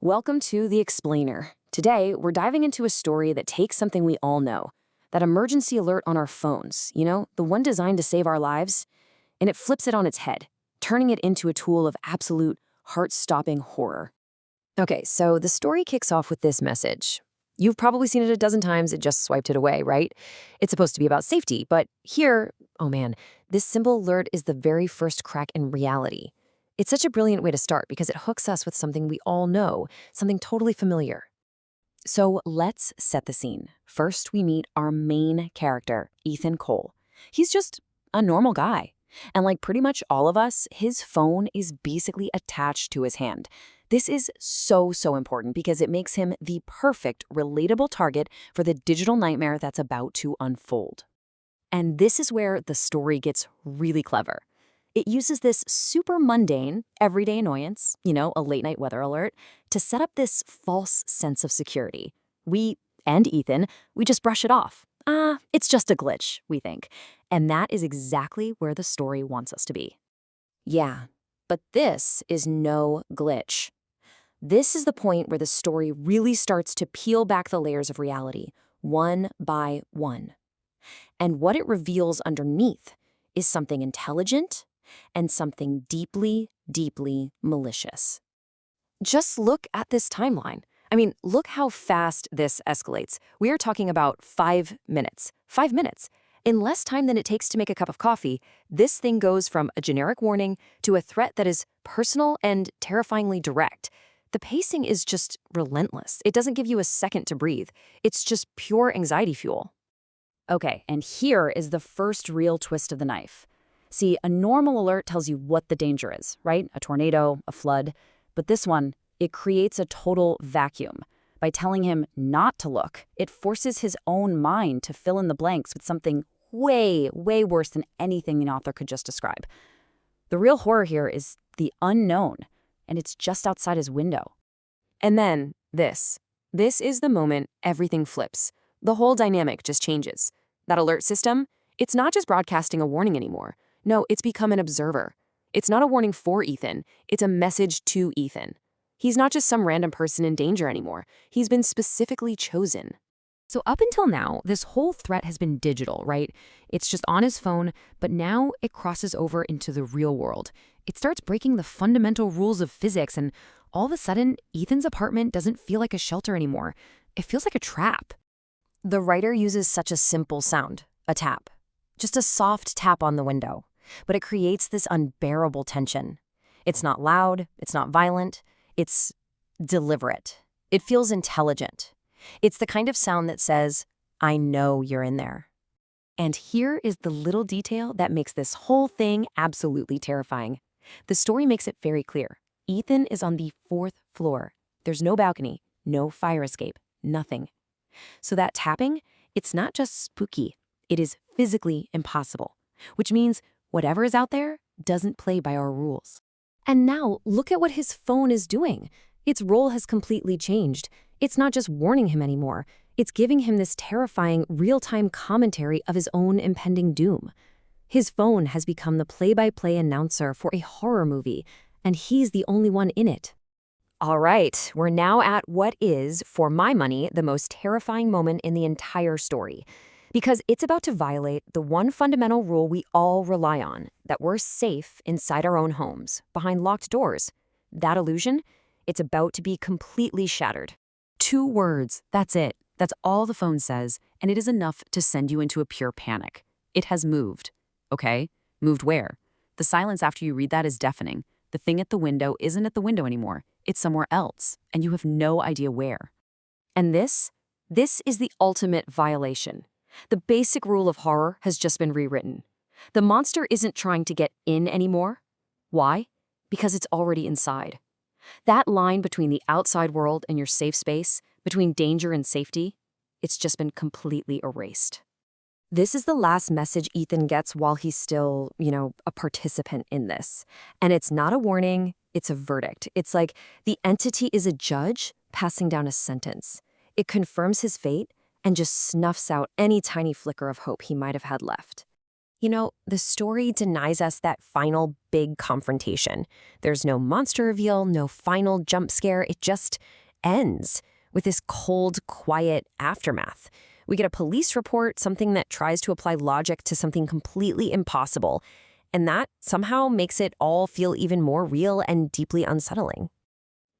Welcome to The Explainer. Today, we're diving into a story that takes something we all know, that emergency alert on our phones, the one designed to save our lives, and it flips it on its head, turning it into a tool of absolute, heart-stopping horror. Okay, so the story kicks off with this message. You've probably seen it a dozen times, it just swiped it away, right? It's supposed to be about safety, but here, oh man, this simple alert is the very first crack in reality. It's such a brilliant way to start because it hooks us with something we all know, something totally familiar. So let's set the scene. First, we meet our main character, Ethan Cole. He's just a normal guy. And like pretty much all of us, his phone is basically attached to his hand. This is so important because it makes him the perfect, relatable target for the digital nightmare that's about to unfold. And this is where the story gets really clever. It uses this super mundane, everyday annoyance, a late-night weather alert, to set up this false sense of security. We, and Ethan, we just brush it off. It's just a glitch, we think. And that is exactly where the story wants us to be. Yeah, but this is no glitch. This is the point where the story really starts to peel back the layers of reality, one by one. And what it reveals underneath is something intelligent and something deeply malicious. Just look at this timeline. Look how fast this escalates. We are talking about 5 minutes. 5 minutes. In less time than it takes to make a cup of coffee, this thing goes from a generic warning to a threat that is personal and terrifyingly direct. The pacing is just relentless. It doesn't give you a second to breathe. It's just pure anxiety fuel. Okay, and here is the first real twist of the knife. See, a normal alert tells you what the danger is, right? A tornado, a flood. But this one, it creates a total vacuum. By telling him not to look, it forces his own mind to fill in the blanks with something way worse than anything the author could just describe. The real horror here is the unknown, and it's just outside his window. And then this. This is the moment everything flips. The whole dynamic just changes. That alert system, it's not just broadcasting a warning anymore. No, it's become an observer. It's not a warning for Ethan, it's a message to Ethan. He's not just some random person in danger anymore. He's been specifically chosen. So up until now, this whole threat has been digital, right? It's just on his phone, but now it crosses over into the real world. It starts breaking the fundamental rules of physics, and all of a sudden, Ethan's apartment doesn't feel like a shelter anymore. It feels like a trap. The writer uses such a simple sound, a tap. Just a soft tap on the window. But it creates this unbearable tension. It's not loud, it's not violent, it's deliberate. It feels intelligent. It's the kind of sound that says, I know you're in there. And here is the little detail that makes this whole thing absolutely terrifying. The story makes it very clear. Ethan is on the 4th floor. There's no balcony, no fire escape, nothing. So that tapping, it's not just spooky, it is physically impossible, which means whatever is out there doesn't play by our rules. And now, look at what his phone is doing. Its role has completely changed. It's not just warning him anymore. It's giving him this terrifying, real-time commentary of his own impending doom. His phone has become the play-by-play announcer for a horror movie, and he's the only one in it. All right, we're now at what is, for my money, the most terrifying moment in the entire story. Because it's about to violate the one fundamental rule we all rely on, that we're safe inside our own homes, behind locked doors. That illusion, it's about to be completely shattered. 2 words, that's it. That's all the phone says, and it is enough to send you into a pure panic. It has moved. Okay, moved where? The silence after you read that is deafening. The thing at the window isn't at the window anymore. It's somewhere else, and you have no idea where. And this is the ultimate violation. The basic rule of horror has just been rewritten. The monster isn't trying to get in anymore. Why? Because it's already inside. That line between the outside world and your safe space, between danger and safety, it's just been completely erased. This is the last message Ethan gets while he's still, a participant in this. And it's not a warning, it's a verdict. It's like the entity is a judge passing down a sentence. It confirms his fate and just snuffs out any tiny flicker of hope he might have had left. The story denies us that final big confrontation. There's no monster reveal, no final jump scare. It just ends with this cold, quiet aftermath. We get a police report, something that tries to apply logic to something completely impossible, and that somehow makes it all feel even more real and deeply unsettling.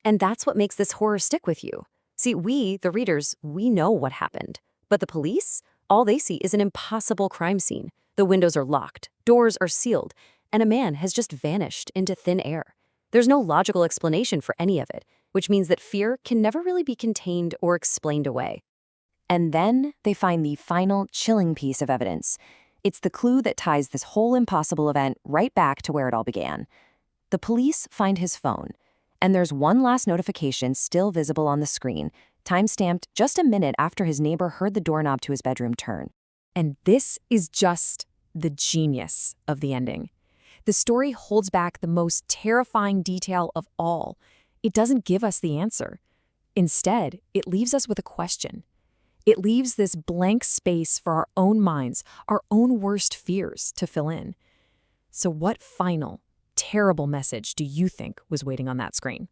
And that's what makes this horror stick with you. See, we, the readers, we know what happened. But the police, all they see is an impossible crime scene. The windows are locked, doors are sealed, and a man has just vanished into thin air. There's no logical explanation for any of it, which means that fear can never really be contained or explained away. And then they find the final chilling piece of evidence. It's the clue that ties this whole impossible event right back to where it all began. The police find his phone, and there's one last notification still visible on the screen, time-stamped just a minute after his neighbor heard the doorknob to his bedroom turn. And this is just the genius of the ending. The story holds back the most terrifying detail of all. It doesn't give us the answer. Instead, it leaves us with a question. It leaves this blank space for our own minds, our own worst fears to fill in. So what final, terrible message do you think was waiting on that screen?